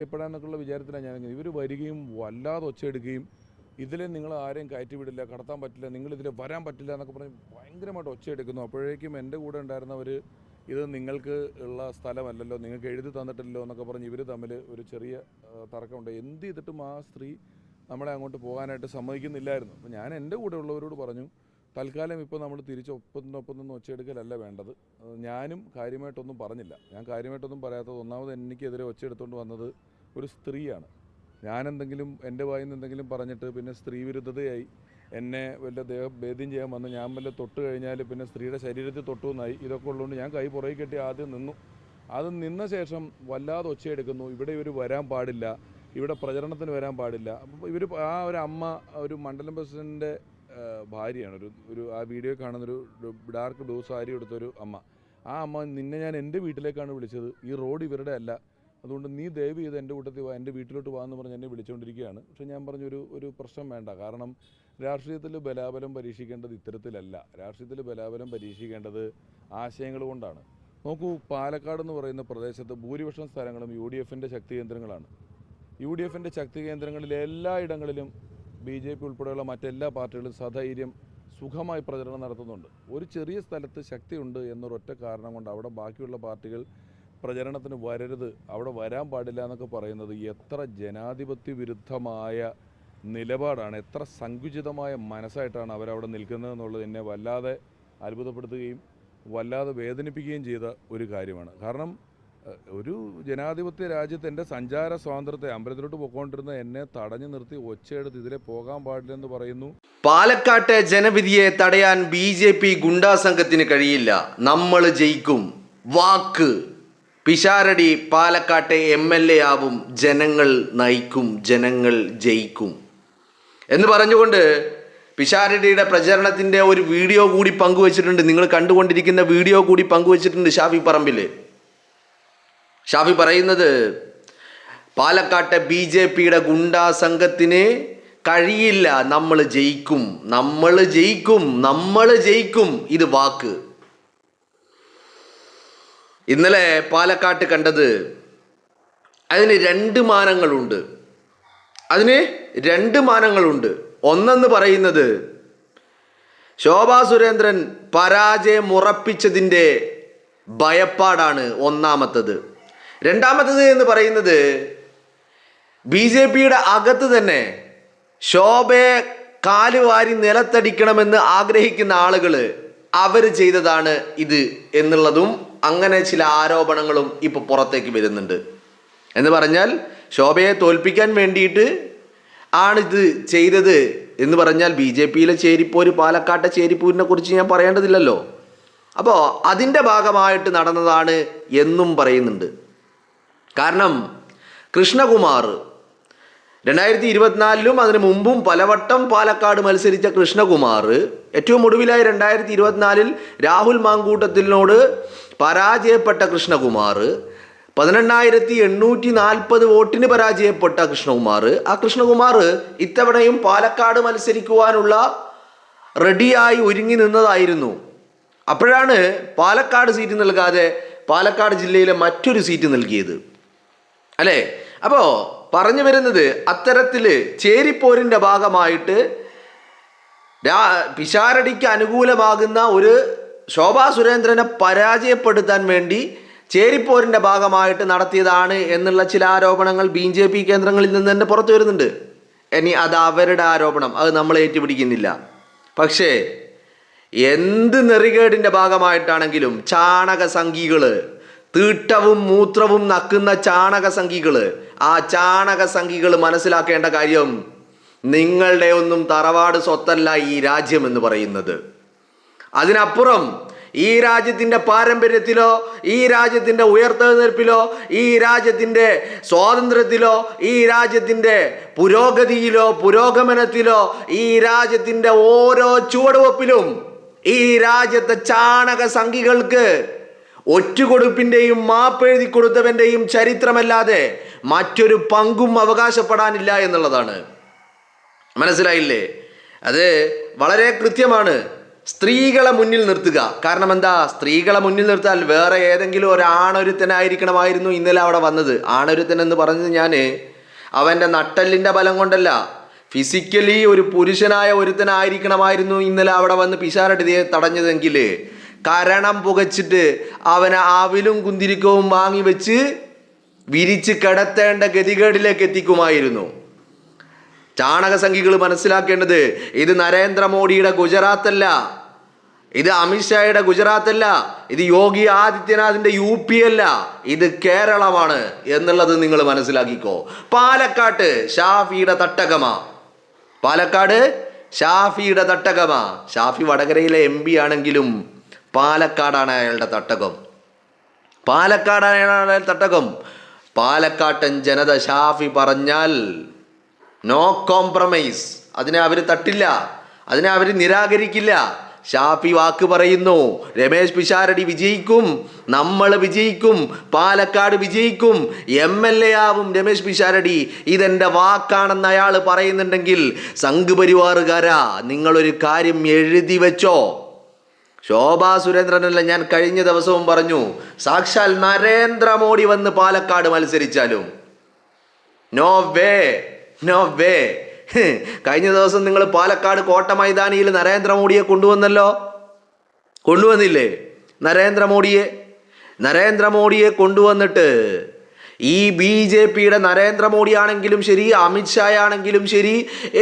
എപ്പോഴാന്നൊക്കെയുള്ള വിചാരത്തിലാണ് ഞാൻ. ഇവർ വരികയും വല്ലാതെ ഒച്ചയെടുക്കുകയും ഇതിൽ നിങ്ങൾ ആരെയും കയറ്റി വിടില്ല, കടത്താൻ പറ്റില്ല, നിങ്ങളിതിൽ വരാൻ പറ്റില്ല എന്നൊക്കെ പറഞ്ഞ് ഭയങ്കരമായിട്ട് ഒച്ചയെടുക്കുന്നു. അപ്പോഴേക്കും എൻ്റെ കൂടെ ഉണ്ടായിരുന്നവർ ഇത് നിങ്ങൾക്ക് ഉള്ള സ്ഥലമല്ലല്ലോ, നിങ്ങൾക്ക് എഴുതി തന്നിട്ടില്ലല്ലോ എന്നൊക്കെ പറഞ്ഞ് ഇവർ തമ്മിൽ ഒരു ചെറിയ തർക്കമുണ്ട്. എന്ത് ചെയ്തിട്ടും ആ സ്ത്രീ നമ്മളെ അങ്ങോട്ട് പോകാനായിട്ട് സമ്മതിക്കുന്നില്ലായിരുന്നു. അപ്പോൾ ഞാൻ എൻ്റെ കൂടെ ഉള്ളവരോട് പറഞ്ഞു, തൽക്കാലം ഇപ്പോൾ നമ്മൾ തിരിച്ച് ഒപ്പം നിന്ന് ഒച്ചയെടുക്കലല്ല വേണ്ടത്. ഞാനും കാര്യമായിട്ടൊന്നും പറഞ്ഞില്ല. ഞാൻ കാര്യമായിട്ടൊന്നും പറയാത്തത്, ഒന്നാമത് എനിക്കെതിരെ ഒച്ചയെടുത്തുകൊണ്ട് വന്നത് ഒരു സ്ത്രീയാണ്. ഞാനെന്തെങ്കിലും എൻ്റെ വായിൽ നിന്ന് എന്തെങ്കിലും പറഞ്ഞിട്ട് പിന്നെ സ്ത്രീ വിരുദ്ധതയായി എന്നെ വല്ല ഭേദ്യം ചെയ്യാൻ വന്ന് ഞാൻ വല്ല തൊട്ട് കഴിഞ്ഞാൽ പിന്നെ സ്ത്രീയുടെ ശരീരത്തിൽ തൊട്ടുവെന്നായി. ഇതൊക്കെ ഉള്ളതുകൊണ്ട് ഞാൻ കൈ പുറകെ കെട്ടി ആദ്യം നിന്നു. അത് നിന്ന ശേഷം വല്ലാതെ ഒച്ചയെടുക്കുന്നു. ഇവിടെ ഇവർ വരാൻ പാടില്ല, ഇവിടെ പ്രചരണത്തിന് വരാൻ പാടില്ല. അപ്പോൾ ഇവർ ആ ഒരു അമ്മ ഒരു മണ്ഡലം പ്രസിഡൻറ്റിൻ്റെ ഭാര്യയാണ്. ഒരു ആ വീഡിയോ കാണുന്നൊരു ഡാർക്ക് ബ്ലൂ സാരി എടുത്തൊരു അമ്മ. ആ അമ്മ, നിന്നെ ഞാൻ എൻ്റെ വീട്ടിലേക്കാണ് വിളിച്ചത്, ഈ റോഡ് ഇവരുടെ അല്ല, അതുകൊണ്ട് നീ ദയവ് ചെയ്ത് എൻ്റെ കൂട്ടത്തിൽ വാ, എൻ്റെ വീട്ടിലോട്ട് വാ എന്ന് പറഞ്ഞ് എന്നെ വിളിച്ചുകൊണ്ടിരിക്കുകയാണ്. പക്ഷേ ഞാൻ പറഞ്ഞു ഒരു പ്രശ്നം വേണ്ട. കാരണം രാഷ്ട്രീയത്തിൽ ബലാബലം പരീക്ഷിക്കേണ്ടത് ഇത്തരത്തിലല്ല. രാഷ്ട്രീയത്തിൽ ബലാബലം പരീക്ഷിക്കേണ്ടത് ആശയങ്ങൾ കൊണ്ടാണ്. നോക്കൂ, പാലക്കാട് എന്ന് പറയുന്ന പ്രദേശത്ത് ഭൂരിപക്ഷം സ്ഥലങ്ങളും UDFൻ്റെ ശക്തി കേന്ദ്രങ്ങളാണ്. UDFൻ്റെ ശക്തി കേന്ദ്രങ്ങളിൽ എല്ലായിടങ്ങളിലും BJP ഉൾപ്പെടെയുള്ള മറ്റെല്ലാ പാർട്ടികളും സധൈര്യം സുഖമായി പ്രചരണം നടത്തുന്നുണ്ട്. ഒരു ചെറിയ സ്ഥലത്ത് ശക്തിയുണ്ട് എന്നൊരൊറ്റ കാരണം കൊണ്ട് അവിടെ ബാക്കിയുള്ള പാർട്ടികൾ പ്രചരണത്തിന് വരരുത്, അവിടെ വരാൻ പാടില്ല എന്നൊക്കെ പറയുന്നത് എത്ര ജനാധിപത്യ വിരുദ്ധമായ നിലപാടാണ്, എത്ര സങ്കുചിതമായ മനസ്സായിട്ടാണ് അവരവിടെ നിൽക്കുന്നതെന്നുള്ളത് എന്നെ വല്ലാതെ അത്ഭുതപ്പെടുത്തുകയും വല്ലാതെ വേദനിപ്പിക്കുകയും ചെയ്ത ഒരു കാര്യമാണ്. കാരണം ഒരു ജനാധിപത്യ രാജ്യത്ത് എൻ്റെ സഞ്ചാര സ്വാതന്ത്ര്യത്തെ, അമ്പലത്തിലോട്ട് പോയിക്കൊണ്ടിരുന്ന എന്നെ തടഞ്ഞു നിർത്തി ഒച്ചയെടുത്ത് ഇതിലെ പോകാൻ പാടില്ലെന്ന് പറയുന്നു. പാലക്കാട്ടെ ജനവിധിയെ തടയാൻ BJP ഗുണ്ടാ സംഘത്തിന് കഴിയില്ല. നമ്മൾ ജയിക്കും. വാക്ക്. പിഷാരടി പാലക്കാട്ടെ MLA ആവും. ജനങ്ങൾ നയിക്കും, ജനങ്ങൾ ജയിക്കും എന്ന് പറഞ്ഞുകൊണ്ട് പിഷാരടിയുടെ പ്രചരണത്തിൻ്റെ ഒരു വീഡിയോ കൂടി പങ്കുവച്ചിട്ടുണ്ട്. നിങ്ങൾ കണ്ടുകൊണ്ടിരിക്കുന്ന വീഡിയോ കൂടി പങ്കുവച്ചിട്ടുണ്ട് ഷാഫി പറമ്പിൽ. ഷാഫി പറയുന്നത്, പാലക്കാട്ടെ BJPയുടെ ഗുണ്ടാ സംഘത്തിന് കഴിയില്ല, നമ്മൾ ജയിക്കും, നമ്മൾ ജയിക്കും, നമ്മൾ ജയിക്കും, ഇത് വാക്ക്. ഇന്നലെ പാലക്കാട്ട് കണ്ടത്, അതിന് രണ്ട് മാനങ്ങളുണ്ട്. ഒന്നെന്ന് പറയുന്നത് ശോഭാ സുരേന്ദ്രൻ പരാജയം ഉറപ്പിച്ചതിൻ്റെ ഭയപ്പാടാണ് ഒന്നാമത്തത്. രണ്ടാമത്തത് എന്ന് പറയുന്നത് BJPയുടെ അകത്ത് തന്നെ ശോഭയെ കാലുവാരി നിലത്തടിക്കണമെന്ന് ആഗ്രഹിക്കുന്ന ആളുകൾ അവർ ചെയ്തതാണ് ഇത് എന്നുള്ളതും അങ്ങനെ ചില ആരോപണങ്ങളും ഇപ്പോൾ പുറത്തേക്ക് വരുന്നുണ്ട്. എന്ന് പറഞ്ഞാൽ ശോഭയെ തോൽപ്പിക്കാൻ വേണ്ടിയിട്ട് ആണിത് ചെയ്തത് എന്ന് പറഞ്ഞാൽ BJPയിലെ ചേരിപ്പോര്, പാലക്കാട്ടെ ചേരിപ്പോരിനെ കുറിച്ച് ഞാൻ പറയേണ്ടതില്ലല്ലോ. അപ്പോൾ അതിൻ്റെ ഭാഗമായിട്ട് നടന്നതാണ് എന്നും പറയുന്നുണ്ട്. കാരണം കൃഷ്ണകുമാർ 2024 അതിന് മുമ്പും പലവട്ടം പാലക്കാട് മത്സരിച്ച കൃഷ്ണകുമാർ ഏറ്റവും ഒടുവിലായി 2024 രാഹുൽ മാങ്കൂട്ടത്തിനോട് പരാജയപ്പെട്ട കൃഷ്ണകുമാർ, 18,840 വോട്ടിന് പരാജയപ്പെട്ട കൃഷ്ണകുമാർ, ആ കൃഷ്ണകുമാർ ഇത്തവണയും പാലക്കാട് മത്സരിക്കുവാനുള്ള റെഡിയായി ഒരുങ്ങി നിന്നതായിരുന്നു. അപ്പോഴാണ് പാലക്കാട് സീറ്റ് നൽകാതെ പാലക്കാട് ജില്ലയിലെ മറ്റൊരു സീറ്റ് നൽകിയത്, അല്ലേ? അപ്പോൾ പറഞ്ഞു വരുന്നത്, അത്തരത്തിൽ ചേരിപ്പോരിൻ്റെ ഭാഗമായിട്ട് പിഷാരടിക്ക് അനുകൂലമാകുന്ന ഒരു ശോഭാ സുരേന്ദ്രനെ പരാജയപ്പെടുത്താൻ വേണ്ടി ചേരിപ്പോരിൻ്റെ ഭാഗമായിട്ട് നടത്തിയതാണ് എന്നുള്ള ചില ആരോപണങ്ങൾ BJP കേന്ദ്രങ്ങളിൽ നിന്ന് തന്നെ പുറത്തു വരുന്നുണ്ട്. ഇനി അത് അവരുടെ ആരോപണം, അത് നമ്മൾ ഏറ്റുപിടിക്കുന്നില്ല. പക്ഷേ എന്ത് നെറികേടിൻ്റെ ഭാഗമായിട്ടാണെങ്കിലും ചാണക സംഘികൾ, തീട്ടവും മൂത്രവും നക്കുന്ന ചാണക സംഘികൾ, ആ ചാണക സംഘികൾ മനസ്സിലാക്കേണ്ട കാര്യം, നിങ്ങളുടെ ഒന്നും തറവാട് സ്വത്തല്ല ഈ രാജ്യം എന്ന് പറയുന്നത്. അതിനപ്പുറം ഈ രാജ്യത്തിൻ്റെ പാരമ്പര്യത്തിലോ, ഈ രാജ്യത്തിൻ്റെ ഉയർത്തെഴുന്നേൽപ്പിലോ, ഈ രാജ്യത്തിൻ്റെ സ്വാതന്ത്ര്യത്തിലോ, ഈ രാജ്യത്തിൻ്റെ പുരോഗതിയിലോ പുരോഗമനത്തിലോ, ഈ രാജ്യത്തിൻ്റെ ഓരോ ചുവടുവെപ്പിലും ഈ രാജ്യത്തെ ചാണക സംഘികൾക്ക് ഒറ്റുകൊടുപ്പിൻ്റെയും മാപ്പെഴുതി കൊടുത്തവൻ്റെയും ചരിത്രമല്ലാതെ മറ്റൊരു പങ്കും അവകാശപ്പെടാനില്ല എന്നുള്ളതാണ്. മനസ്സിലായില്ലേ? അത് വളരെ കൃത്യമാണ്. സ്ത്രീകളെ മുന്നിൽ നിർത്തുക. കാരണം എന്താ, സ്ത്രീകളെ മുന്നിൽ നിർത്താൽ വേറെ ഏതെങ്കിലും ഒരു ആണൊരുത്തനായിരിക്കണമായിരുന്നു ഇന്നലെ അവിടെ വന്നത്. ആണൊരുത്തൻ എന്ന് പറഞ്ഞത് ഞാൻ അവൻ്റെ നട്ടലിൻ്റെ ബലം കൊണ്ടല്ല, ഫിസിക്കലി ഒരു പുരുഷനായ ഒരുത്തനായിരിക്കണമായിരുന്നു ഇന്നലെ അവിടെ വന്ന് പിശാരടി തടഞ്ഞതെങ്കിൽ കരണം പുകച്ചിട്ട് അവനെ ആവിലും കുന്തിരിക്കവും വാങ്ങി വെച്ച് വിരിച്ച് കിടത്തേണ്ട ഗതികേടിലേക്ക് എത്തിക്കുമായിരുന്നു. ചാണകസംഖികൾ മനസ്സിലാക്കേണ്ടത്, ഇത് നരേന്ദ്രമോദിയുടെ ഗുജറാത്തല്ല, ഇത് അമിത്ഷായുടെ ഗുജറാത്തല്ല, ഇത് യോഗി ആദിത്യനാഥിന്റെ UP അല്ല, ഇത് കേരളമാണ് എന്നുള്ളത് നിങ്ങൾ മനസ്സിലാക്കിക്കോ. പാലക്കാട് ഷാഫിയുടെ തട്ടകമാ, പാലക്കാട് ഷാഫിയുടെ തട്ടകമാ. ഷാഫി വടകരയിലെ MP ആണെങ്കിലും പാലക്കാടാണ് അയാളുടെ തട്ടകം, പാലക്കാടാണ് അയാളുടെ തട്ടകം. പാലക്കാട്ടൻ ജനത ഷാഫി പറഞ്ഞാൽ നോ കോംപ്രമൈസ്, അതിനെ അവർ തട്ടില്ല, അതിനെ അവർ നിരാകരിക്കില്ല. ഷാഫി വാക്ക് പറയുന്നു, രമേശ് പിഷാരടി വിജയിക്കും, നമ്മൾ വിജയിക്കും, പാലക്കാട് വിജയിക്കും, MLA ആവും രമേശ് പിഷാരടി, ഇതെൻ്റെ വാക്കാണെന്ന് അയാൾ പറയുന്നുണ്ടെങ്കിൽ സംഘ് പരിവാറുകാരാ നിങ്ങളൊരു കാര്യം എഴുതി വെച്ചോ. ശോഭാ സുരേന്ദ്രനല്ല, ഞാൻ കഴിഞ്ഞ ദിവസവും പറഞ്ഞു, സാക്ഷാൽ നരേന്ദ്രമോദി വന്ന് പാലക്കാട് മത്സരിച്ചാലും നോ വേ, നോ വേ. കഴിഞ്ഞ ദിവസം നിങ്ങൾ പാലക്കാട് കോട്ട മൈതാനിയിൽ നരേന്ദ്രമോദിയെ കൊണ്ടുവന്നല്ലോ, കൊണ്ടുവന്നില്ലേ? നരേന്ദ്രമോദിയെ കൊണ്ടുവന്നിട്ട് ഈ BJPയുടെ നരേന്ദ്രമോദി ആണെങ്കിലും ശരി, അമിത്ഷായാണെങ്കിലും ശരി,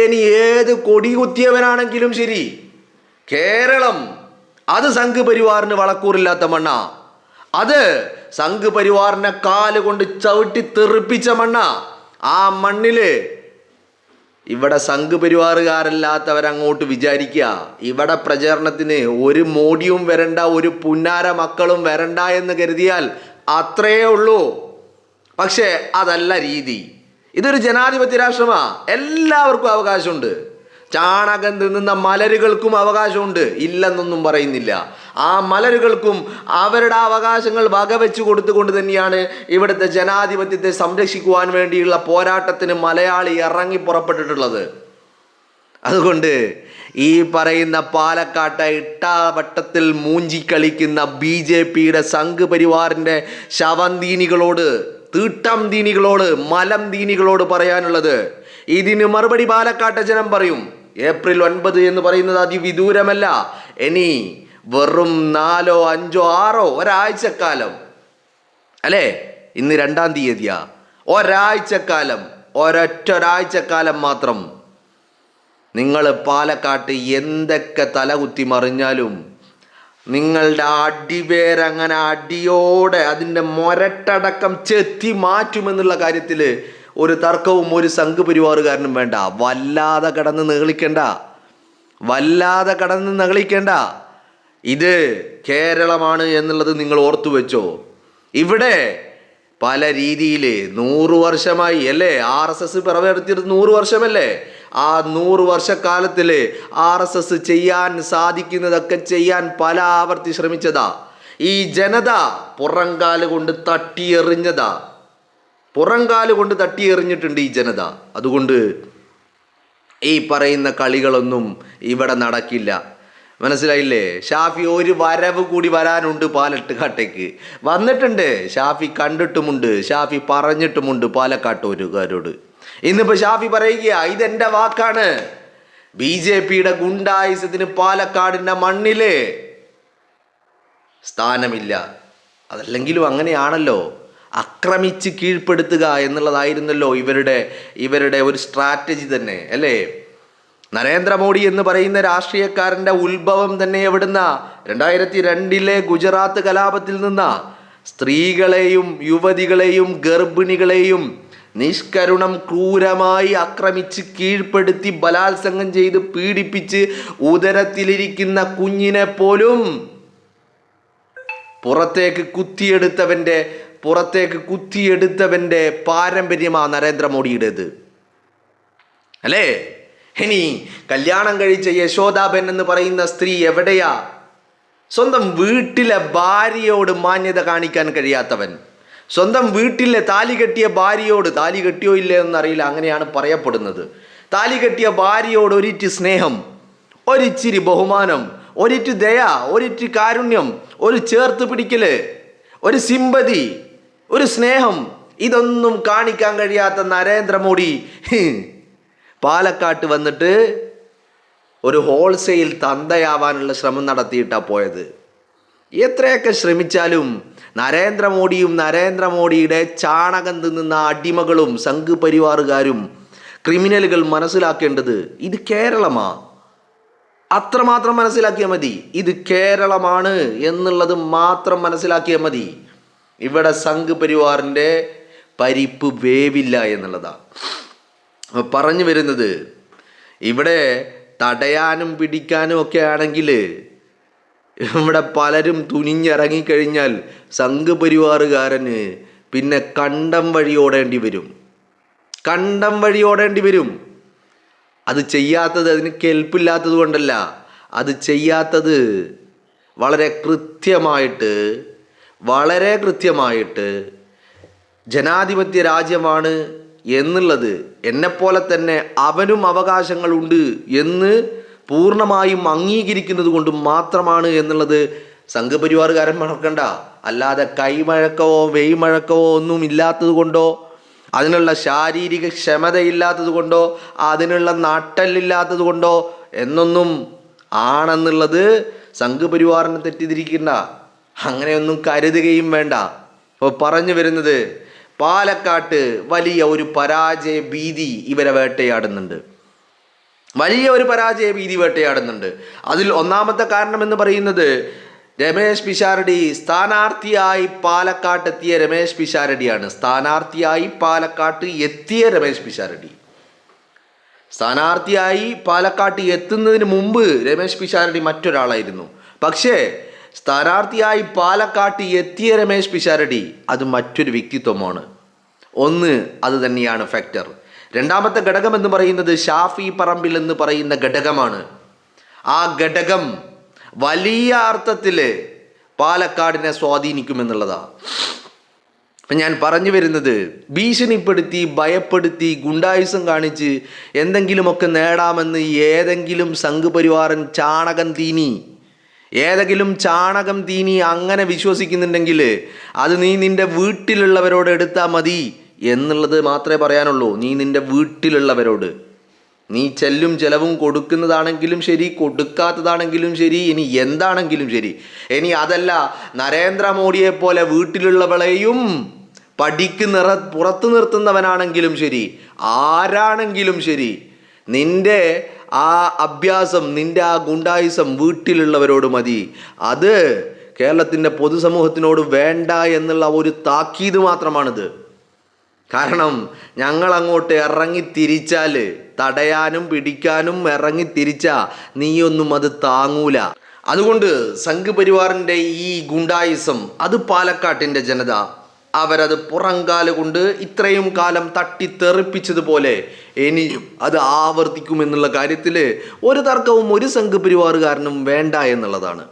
ഇനി ഏത് കൊടി കുത്തിയവനാണെങ്കിലും ശരി, കേരളം അത് സംഘ് പരിവാറിന് വളക്കൂറില്ലാത്ത മണ്ണ, അത് സംഘ് പരിവാറിനെ കാലുകൊണ്ട് ചവിട്ടി തെറിപ്പിച്ച മണ്ണ. ആ മണ്ണില് ഇവിടെ സംഘ് പരിവാറുകാരല്ലാത്തവരങ്ങോട്ട് വിചാരിക്കുക ഇവിടെ പ്രചാരണത്തിന് ഒരു മോഡിയും വരണ്ട, ഒരു പുന്നാര മക്കളും വരണ്ട എന്ന് കരുതിയാൽ അത്രയേ ഉള്ളൂ. പക്ഷേ അതല്ല രീതി. ഇതൊരു ജനാധിപത്യ രാഷ്ട്രമാ, എല്ലാവർക്കും അവകാശമുണ്ട്. ചാണകം തിന്നുന്ന മലരുകൾക്കും അവകാശമുണ്ട്, ഇല്ലെന്നൊന്നും പറയുന്നില്ല. ആ മലരുകൾക്കും അവരുടെ അവകാശങ്ങൾ വകവെച്ചു കൊടുത്തുകൊണ്ട് തന്നെയാണ് ഇവിടുത്തെ ജനാധിപത്യത്തെ സംരക്ഷിക്കുവാൻ വേണ്ടിയുള്ള പോരാട്ടത്തിന് മലയാളി ഇറങ്ങി പുറപ്പെട്ടിട്ടുള്ളത്. അതുകൊണ്ട് ഈ പറയുന്ന പാലക്കാട്ടെ ഇട്ടാവട്ടത്തിൽ മൂഞ്ചിക്കളിക്കുന്ന BJPയുടെ സംഘ് പരിവാറിൻ്റെ ശവന്തീനികളോട്, തീട്ടം ദീനികളോട്, മലം ദീനികളോട് പറയാനുള്ളത്, ഇതിന് മറുപടി പാലക്കാട്ടെ ജനം പറയും. ഏപ്രിൽ 9 എന്ന് പറയുന്നത് അതിവിദൂരമല്ല. ഇനി വെറും 4, 5, 6 ഒരാഴ്ചക്കാലം അല്ലേ, ഇന്ന് 2-ാം തീയതിയാ, ഒരാഴ്ചക്കാലം, ഒരൊറ്റൊരാഴ്ചക്കാലം മാത്രം നിങ്ങൾ പാലക്കാട്ട് എന്തൊക്കെ തലകുത്തി മറിഞ്ഞാലും നിങ്ങളുടെ അടിവേരങ്ങനെ അടിയോടെ അതിൻ്റെ മൊരട്ടടക്കം ചെത്തി മാറ്റുമെന്നുള്ള കാര്യത്തിൽ ഒരു തർക്കവും ഒരു സംഘ് പരിവാറുകാരനും വേണ്ട. വല്ലാതെ കടന്ന് നകളിക്കേണ്ട. ഇത് കേരളമാണ് എന്നുള്ളത് നിങ്ങൾ ഓർത്തു വെച്ചോ. ഇവിടെ പല രീതിയിൽ 100 വർഷമായി അല്ലേ RSS പിറവിയെടുത്തിട്ട് 100 വർഷമല്ലേ. ആ 100 വർഷക്കാലത്തിൽ RSS ചെയ്യാൻ സാധിക്കുന്നതൊക്കെ ചെയ്യാൻ പല ആവർത്തി ശ്രമിച്ചതാ. ഈ ജനത പുറങ്കാല് കൊണ്ട് തട്ടിയെറിഞ്ഞിട്ടുണ്ട് ഈ ജനത. അതുകൊണ്ട് ഈ പറയുന്ന കളികളൊന്നും ഇവിടെ നടക്കില്ല. മനസ്സിലായില്ലേ? ഷാഫി ഒരു വരവ് കൂടി വരാനുണ്ട് പാലക്കാട്ടേക്ക്. വന്നിട്ടുണ്ട്, ഷാഫി കണ്ടിട്ടുമുണ്ട്, ഷാഫി പറഞ്ഞിട്ടുമുണ്ട് പാലക്കാട്ടൂരുകാരോട്. ഇന്നിപ്പോൾ ഷാഫി പറയുക, ഇതെൻ്റെ വാക്കാണ്, BJPയുടെ ഗുണ്ടായുസത്തിന് പാലക്കാടിൻ്റെ മണ്ണില് സ്ഥാനമില്ല. അതല്ലെങ്കിലും അങ്ങനെയാണല്ലോ, ആക്രമിച്ച് കീഴ്പ്പെടുത്തുക എന്നുള്ളതായിരുന്നല്ലോ ഇവരുടെ ഒരു സ്ട്രാറ്റജി തന്നെ അല്ലേ. നരേന്ദ്രമോദി എന്ന് പറയുന്ന രാഷ്ട്രീയക്കാരൻ്റെ ഉത്ഭവം തന്നെ എവിടുന്ന? 2002 ഗുജറാത്ത് കലാപത്തിൽ നിന്നാ. സ്ത്രീകളെയും യുവതികളെയും ഗർഭിണികളെയും നിഷ്കരുണം ക്രൂരമായി ആക്രമിച്ച് കീഴ്പ്പെടുത്തി ബലാത്സംഗം ചെയ്ത് പീഡിപ്പിച്ച് ഉദരത്തിലിരിക്കുന്ന കുഞ്ഞിനെ പോലും പുറത്തേക്ക് കുത്തിയെടുത്തവൻ്റെ പാരമ്പര്യമാണ് നരേന്ദ്രമോദിയുടേത് അല്ലേ. ഇനി കല്യാണം കഴിച്ച യശോദാബെൻ എന്ന് പറയുന്ന സ്ത്രീ എവിടെയാ? സ്വന്തം വീട്ടിലെ ഭാര്യയോട് മാന്യത കാണിക്കാൻ കഴിയാത്തവൻ, സ്വന്തം വീട്ടിലെ താലി കെട്ടിയ ഭാര്യയോട്, താലി കെട്ടിയോ ഇല്ലേ എന്നറിയില്ല, അങ്ങനെയാണ് പറയപ്പെടുന്നത്, താലി കെട്ടിയ ഭാര്യയോട് ഒരിറ്റ് സ്നേഹം, ഒരിച്ചിരി ബഹുമാനം, ഒരിറ്റ് ദയ, ഒരിറ്റ് കാരുണ്യം, ഒരു ചേർത്ത് പിടിക്കല്, ഒരു സിമ്പതി, ഒരു സ്നേഹം, ഇതൊന്നും കാണിക്കാൻ കഴിയാത്ത നരേന്ദ്രമോദി പാലക്കാട്ട് വന്നിട്ട് ഒരു ഹോൾസെയിൽ തന്തയാവാനുള്ള ശ്രമം നടത്തിയിട്ടാണ് പോയത്. എത്രയൊക്കെ ശ്രമിച്ചാലും നരേന്ദ്രമോദിയും നരേന്ദ്രമോദിയുടെ ചാണകം തിന്നുന്ന അടിമകളും സംഘ് പരിവാറുകാരും ക്രിമിനലുകൾ മനസ്സിലാക്കേണ്ടത് ഇത് കേരളമാ. അത്രമാത്രം മനസ്സിലാക്കിയാൽ മതി. ഇത് കേരളമാണ് എന്നുള്ളത് മാത്രം മനസ്സിലാക്കിയാൽ മതി. ഇവിടെ സംഘ് പരിവാറിൻ്റെ പരിപ്പ് വേവില്ല എന്നുള്ളതാണ് പറഞ്ഞു വരുന്നത്. ഇവിടെ തടയാനും പിടിക്കാനും ഒക്കെ ആണെങ്കിൽ ഇവിടെ പലരും തുനിഞ്ഞിറങ്ങിക്കഴിഞ്ഞാൽ സംഘ് പരിവാറുകാരന് പിന്നെ കണ്ടം വഴി ഓടേണ്ടി വരും. അത് ചെയ്യാത്തത് അതിന് കെൽപ്പില്ലാത്തത് കൊണ്ടല്ല, അത് ചെയ്യാത്തത് വളരെ കൃത്യമായിട്ട് ജനാധിപത്യ രാജ്യമാണ് എന്നുള്ളത്, എന്നെപ്പോലെ തന്നെ അവനും അവകാശങ്ങളുണ്ട് എന്ന് പൂർണ്ണമായും അംഗീകരിക്കുന്നത് കൊണ്ട് മാത്രമാണ് എന്നുള്ളത് സംഘ് പരിവാറുകാരൻ മറക്കണ്ട. അല്ലാതെ കൈമഴക്കവോ വെയ്മഴക്കവോ ഒന്നും ഇല്ലാത്തത് കൊണ്ടോ, അതിനുള്ള ശാരീരിക ക്ഷമതയില്ലാത്തത് കൊണ്ടോ, അതിനുള്ള നട്ടലില്ലാത്തത് കൊണ്ടോ എന്നൊന്നും ആണെന്നുള്ളത് സംഘ് പരിവാറിനെ തെറ്റിദ്ധരിക്കണ്ട. അങ്ങനെയൊന്നും കരുതുകയും വേണ്ട. അപ്പോൾ പറഞ്ഞു വരുന്നത്, പാലക്കാട്ട് വലിയ ഒരു പരാജയ ഭീതി ഇവരെ വേട്ടയാടുന്നുണ്ട്. അതിൽ ഒന്നാമത്തെ കാരണം എന്ന് പറയുന്നത് രമേശ് പിഷാരടി സ്ഥാനാർത്ഥിയായി പാലക്കാട്ട് എത്തിയ രമേശ് പിഷാരടിയാണ്. സ്ഥാനാർത്ഥിയായി പാലക്കാട്ട് എത്തുന്നതിന് മുമ്പ് രമേശ് പിഷാരടി മറ്റൊരാളായിരുന്നു. പക്ഷേ സ്ഥാനാർത്ഥിയായി പാലക്കാട്ട് എത്തിയ രമേശ് പിഷാരടി അത് മറ്റൊരു വ്യക്തിത്വമാണ്. ഒന്ന് അത് തന്നെയാണ് ഫാക്ടർ. രണ്ടാമത്തെ ഘടകം എന്ന് പറയുന്നത് ഷാഫി പറമ്പിൽ എന്ന് പറയുന്ന ഘടകമാണ്. ആ ഘടകം വലിയ അർത്ഥത്തിൽ പാലക്കാടിനെ സ്വാധീനിക്കുമെന്നുള്ളതാണ്. അപ്പം ഞാൻ പറഞ്ഞു വരുന്നത്, ഭീഷണിപ്പെടുത്തി ഭയപ്പെടുത്തി ഗുണ്ടായുസം കാണിച്ച് എന്തെങ്കിലുമൊക്കെ നേടാമെന്ന് ഏതെങ്കിലും സംഘ് പരിവാരൻ ചാണകം തീനി അങ്ങനെ വിശ്വസിക്കുന്നുണ്ടെങ്കിൽ അത് നീ നിൻ്റെ വീട്ടിലുള്ളവരോട് എടുത്താൽ മതി എന്നുള്ളത് മാത്രമേ പറയാനുള്ളൂ. നീ നിൻ്റെ വീട്ടിലുള്ളവരോട്, നീ ചെല്ലും ചെലവും കൊടുക്കുന്നതാണെങ്കിലും ശരി, കൊടുക്കാത്തതാണെങ്കിലും ശരി, ഇനി എന്താണെങ്കിലും ശരി, ഇനി അതല്ല നരേന്ദ്രമോദിയെ പോലെ വീട്ടിലുള്ളവളെയും പുറത്തു നിർത്തുന്നവനാണെങ്കിലും ശരി, ആരാണെങ്കിലും ശരി, നിൻ്റെ ആ അഭ്യാസം, നിൻ്റെ ആ ഗുണ്ടായുസം വീട്ടിലുള്ളവരോട് മതി. അത് കേരളത്തിൻ്റെ പൊതുസമൂഹത്തിനോട് വേണ്ട എന്നുള്ള ഒരു താക്കീത് മാത്രമാണിത്. കാരണം ഞങ്ങൾ അങ്ങോട്ട് ഇറങ്ങിത്തിരിച്ചാൽ, തടയാനും പിടിക്കാനും ഇറങ്ങിത്തിരിച്ചാൽ നീയൊന്നും അത് താങ്ങൂല. അതുകൊണ്ട് സംഘ് പരിവാറിൻ്റെ ഈ ഗുണ്ടായുസം അത് പാലക്കാട്ടിൻ്റെ ജനത അവരത് പുറംകാല് കൊണ്ട് ഇത്രയും കാലം തട്ടിത്തെറിപ്പിച്ചതുപോലെ ഇനിയും അത് ആവർത്തിക്കുമെന്നുള്ള കാര്യത്തിൽ ഒരു തർക്കവും ഒരു സംഘ് പരിവാറുകാരനും വേണ്ട എന്നുള്ളതാണ്.